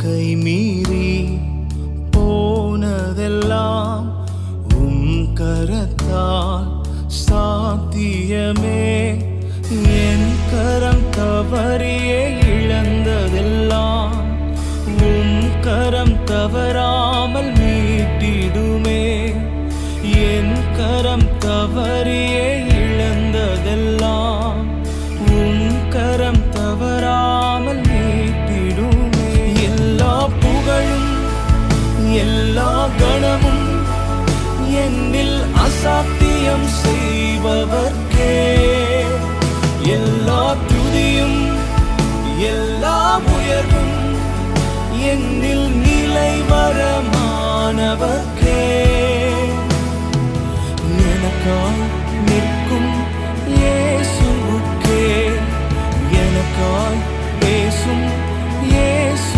கைமீறி போனதெல்லாம் கரத்தால் சாத்தியமே. என் கரம் தவறியே இழந்ததெல்லாம் கரம் தவறாமல் மீட்டிடுமே. என் கரம் தவறியே இழந்ததெல்லாம் கரம் தவறாமல் மீட்டிடுமே. எல்லா புகழும் எல்லா கணமும் என்னில் அசாத்தியம் செய்பவர்க்கே. எல்லா துதியும் எல்லா உயர்வும் என்னில் நிலைவரமானவர்க்கே. எனக்காக